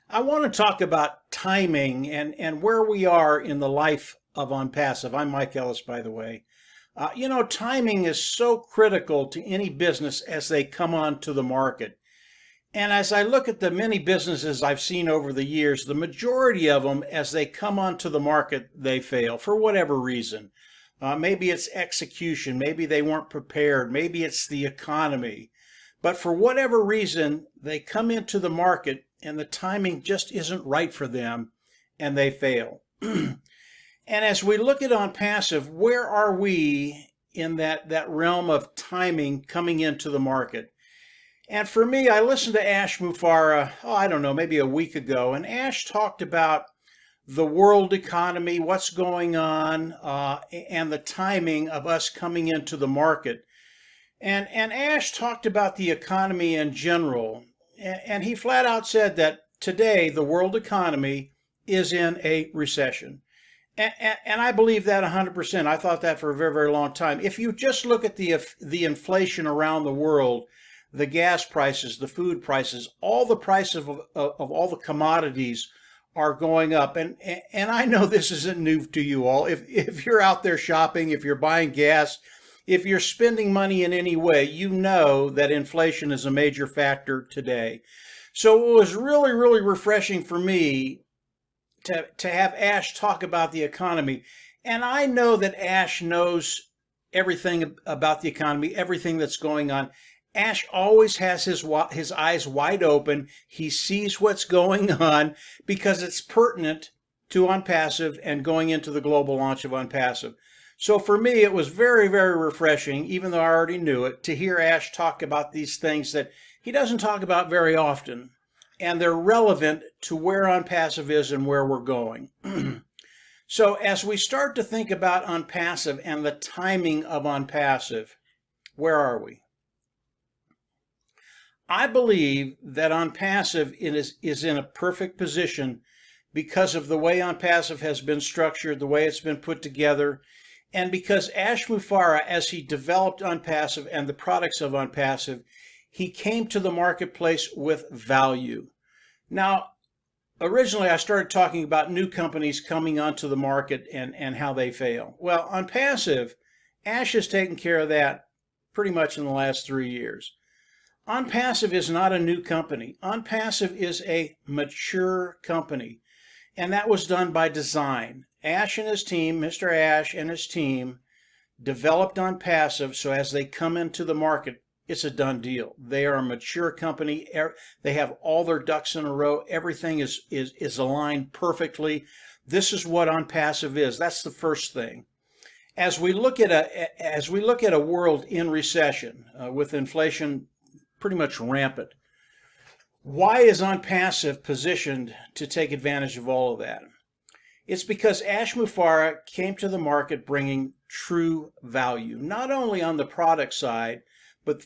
I want to talk about timing and where we are in the life of Onpassive. I'm Mike Ellis, by the way. Timing is so critical to any business as they come onto the market. And as I look at the many businesses I've seen over the years, the majority of them, as they come onto the market, they fail for whatever reason. Maybe it's execution, maybe they weren't prepared, maybe it's the economy. But for whatever reason, they come into the market and the timing just isn't right for them and they fail. And as we look at Onpassive, where are we in that realm of timing coming into the market? And for me, I listened to Ash Mufareh, I don't know, maybe a week ago, and Ash talked about the world economy, what's going on, and the timing of us coming into the market. And Ash talked about the economy in general, and he flat out said that today the world economy is in a recession. And I believe that 100%. I thought that for a very, very long time. If you just look at the inflation around the world, the gas prices, the food prices, all the prices of all the commodities are going up. And I know this isn't new to you all. If you're out there shopping, if you're buying gas, if you're spending money in any way, you know that inflation is a major factor today. So it was really, really refreshing for me to have Ash talk about the economy. And I know that Ash knows everything about the economy, everything that's going on. Ash always has his eyes wide open. He sees what's going on because it's pertinent to Onpassive and going into the global launch of Onpassive. So for me, it was very, very refreshing, even though I already knew it, to hear Ash talk about these things that he doesn't talk about very often. And they're relevant to where Onpassive is and where we're going. So as we start to think about Onpassive and the timing of Onpassive, where are we? I believe that Onpassive is in a perfect position because of the way Onpassive has been structured, the way it's been put together, and because Ash Mufareh, as he developed Onpassive and the products of Onpassive, he came to the marketplace with value. Now, originally I started talking about new companies coming onto the market and how they fail. Well, Onpassive, Ash has taken care of that pretty much in the last 3 years. Onpassive is not a new company. Onpassive is a mature company, and that was done by design. Ash and his team, Mr. Ash and his team, developed Onpassive so as they come into the market, it's a done deal. They are a mature company. They have all their ducks in a row. Everything is aligned perfectly. This is what Onpassive is. That's the first thing. As we look at a world in recession with inflation pretty much rampant, why is Onpassive positioned to take advantage of all of that? It's because Ash Mufareh came to the market bringing true value, not only on the product side, but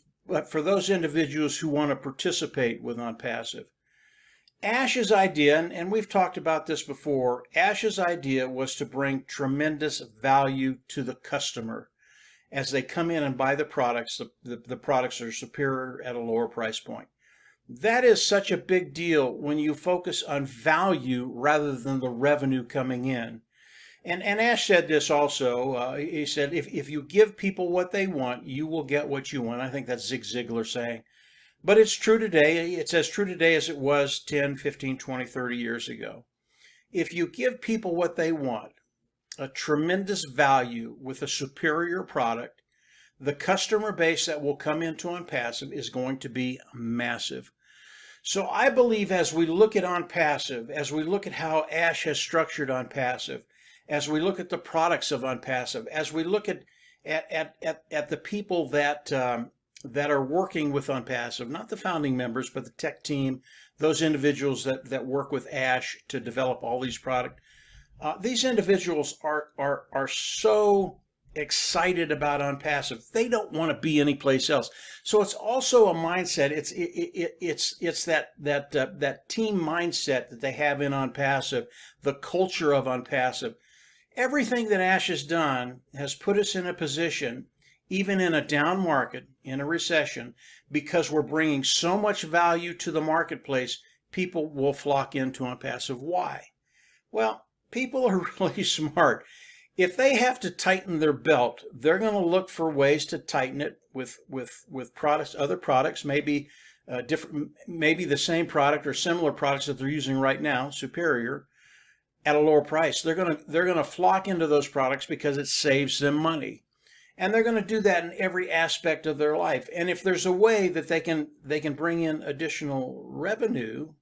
for those individuals who want to participate with Onpassive. Ash's idea, and we've talked about this before, Ash's idea was to bring tremendous value to the customer. As they come in and buy the products, the products are superior at a lower price point. That is such a big deal when you focus on value rather than the revenue coming in. And Ash said this also. He said, if you give people what they want, you will get what you want. I think that's Zig Ziglar saying. But it's true today. It's as true today as it was 10, 15, 20, 30 years ago. If you give people what they want, a tremendous value with a superior product, the customer base that will come into Onpassive is going to be massive. So I believe as we look at Onpassive, as we look at how Ash has structured Onpassive, as we look at the products of Onpassive, as we look at the people that are working with Onpassive, not the founding members, but the tech team, those individuals that work with Ash to develop all these products, these individuals are so excited about Onpassive. They don't want to be anyplace else. So it's also a mindset. It's that team mindset that they have in Onpassive, the culture of Onpassive. Everything that Ash has done has put us in a position, even in a down market, in a recession, because we're bringing so much value to the marketplace, people will flock into Onpassive. Why? Well, people are really smart. If they have to tighten their belt, they're going to look for ways to tighten it with products, other products, maybe different, maybe the same product or similar products that they're using right now, superior, at a lower price. They're going to flock into those products because it saves them money. And they're going to do that in every aspect of their life. And if there's a way that they can bring in additional revenue,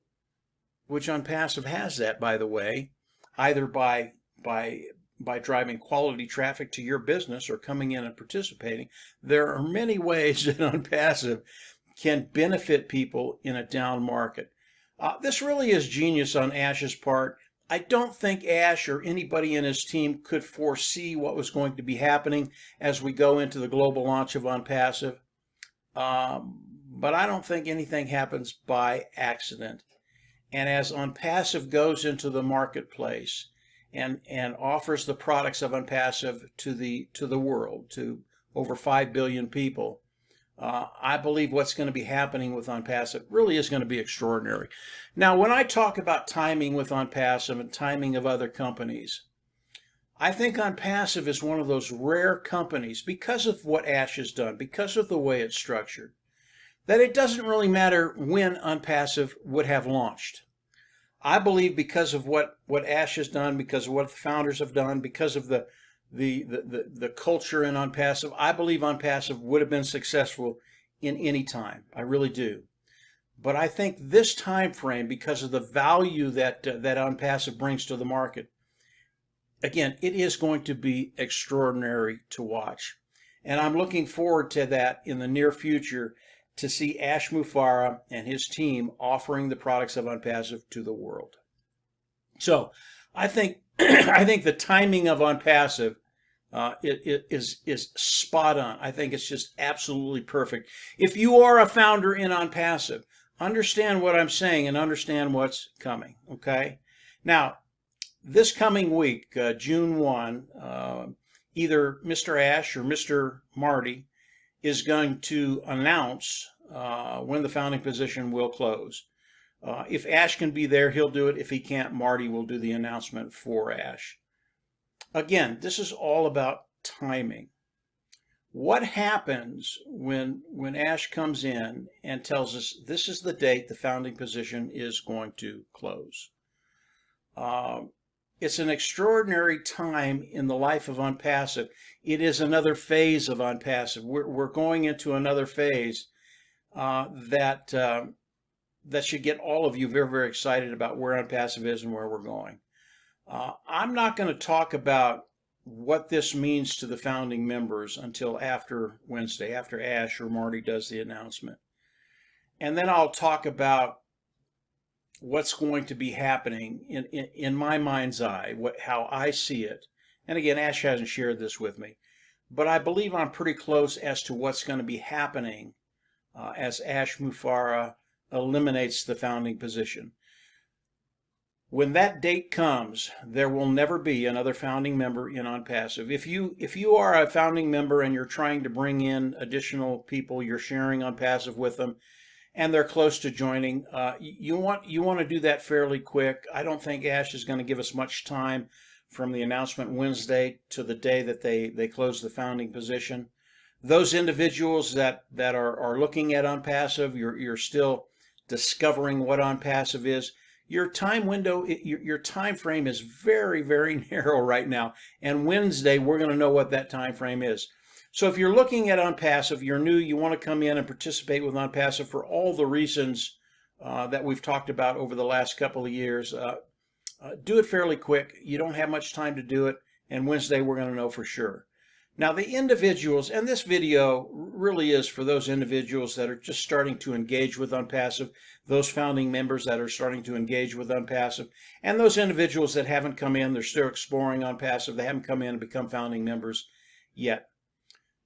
which Onpassive has that, by the way, either by driving quality traffic to your business or coming in and participating, there are many ways that Onpassive can benefit people in a down market. This really is genius on Ash's part. I don't think Ash or anybody in his team could foresee what was going to be happening as we go into the global launch of Onpassive. But I don't think anything happens by accident. And as Onpassive goes into the marketplace and offers the products of Onpassive to the world, to over 5 billion people, I believe what's going to be happening with Onpassive really is going to be extraordinary. Now, when I talk about timing with Onpassive and timing of other companies, I think Onpassive is one of those rare companies, because of what Ash has done, because of the way it's structured, that it doesn't really matter when Onpassive would have launched. I believe because of what Ash has done, because of what the founders have done, because of the culture in Onpassive, I believe Onpassive would have been successful in any time. I really do. But I think this time frame, because of the value that Onpassive brings to the market, again, it is going to be extraordinary to watch. And I'm looking forward to that in the near future, to see Ash Mufareh and his team offering the products of Onpassive to the world. So I think the timing of Onpassive is spot on. I think it's just absolutely perfect. If you are a founder in Onpassive, understand what I'm saying and understand what's coming, okay? Now, this coming week, June 1, either Mr. Ash or Mr. Marty is going to announce when the founding position will close. If Ash can be there, he'll do it. If he can't, Marty will do the announcement for Ash. Again, this is all about timing. What happens when Ash comes in and tells us this is the date the founding position is going to close? It's an extraordinary time in the life of Onpassive. It is another phase of Onpassive. We're going into another phase that should get all of you very, very excited about where Onpassive is and where we're going. I'm not going to talk about what this means to the founding members until after Wednesday, after Ash or Marty does the announcement. And then I'll talk about what's going to be happening in my mind's eye, how I see it. And again, Ash hasn't shared this with me, but I believe I'm pretty close as to what's going to be happening as Ash Mufareh eliminates the founding position. When that date comes, there will never be another founding member in Onpassive. If you are a founding member and you're trying to bring in additional people, you're sharing Onpassive with them, and they're close to joining, you want to do that fairly quick. I don't think Ash is going to give us much time from the announcement Wednesday to the day that they close the founding position. Those individuals that are looking at Onpassive, you're still discovering what Onpassive is. Your time window, your time frame is very, very narrow right now. And Wednesday, we're going to know what that time frame is. So if you're looking at Onpassive, you're new, you want to come in and participate with Onpassive for all the reasons that we've talked about over the last couple of years, do it fairly quick. You don't have much time to do it. And Wednesday, we're going to know for sure. Now, the individuals, and this video really is for those individuals that are just starting to engage with Onpassive, those founding members that are starting to engage with Onpassive, and those individuals that haven't come in, they're still exploring Onpassive, they haven't come in and become founding members yet.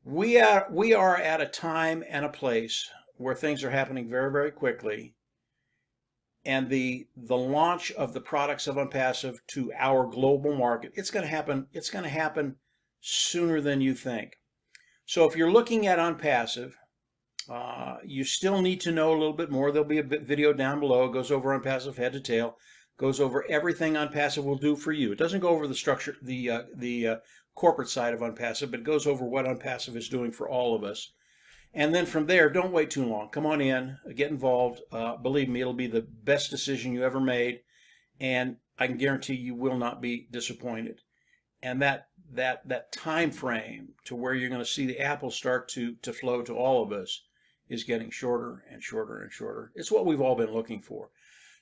We are at a time and a place where things are happening very, very quickly, and the launch of the products of Onpassive to our global market, it's going to happen sooner than you think. So if you're looking at Onpassive, You still need to know a little bit more. There'll be a video down below. It goes over Onpassive head to tail. Goes over everything Onpassive will do for you. It doesn't go over the structure, the corporate side of Onpassive, but it goes over what Onpassive is doing for all of us. And then from there, don't wait too long. Come on in, get involved. Believe me, it'll be the best decision you ever made, and I can guarantee you will not be disappointed. And that time frame to where you're going to see the apples start to flow to all of us is getting shorter and shorter and shorter. It's what we've all been looking for.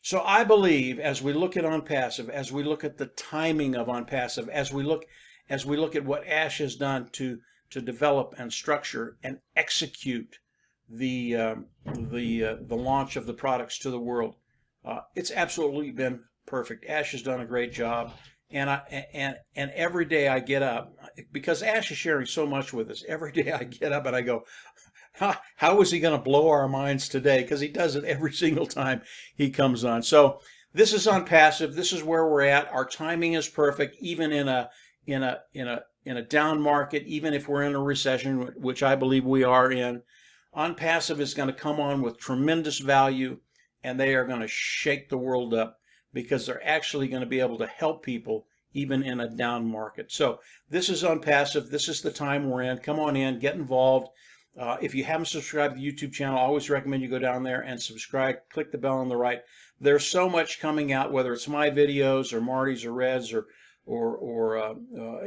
So I believe as we look at Onpassive, as we look at the timing of Onpassive, as we look at what Ash has done to develop and structure and execute the launch of the products to the world, it's absolutely been perfect. Ash has done a great job, and every day I get up, because Ash is sharing so much with us. Every day I get up and I go, how is he going to blow our minds today? Because he does it every single time he comes on. So this is Onpassive. This is where we're at. Our timing is perfect, even in a down market, even if we're in a recession, which I believe we are in. Onpassive is going to come on with tremendous value, and they are going to shake the world up because they're actually going to be able to help people even in a down market. So this is Onpassive. This is the time we're in. Come on in, get involved. If you haven't subscribed to the YouTube channel, I always recommend you go down there and subscribe. Click the bell on the right. There's so much coming out, whether it's my videos or Marty's or Red's or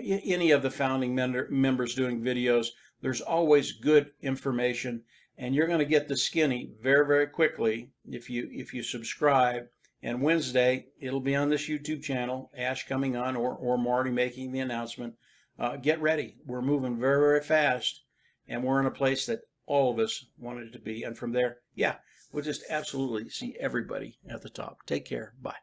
any of the founding members doing videos. There's always good information, and you're going to get the skinny very, very quickly if you subscribe. And Wednesday, it'll be on this YouTube channel, Ash coming on or Marty making the announcement. Get ready. We're moving very, very fast, and we're in a place that all of us wanted to be. And from there, yeah, we'll just absolutely see everybody at the top. Take care. Bye.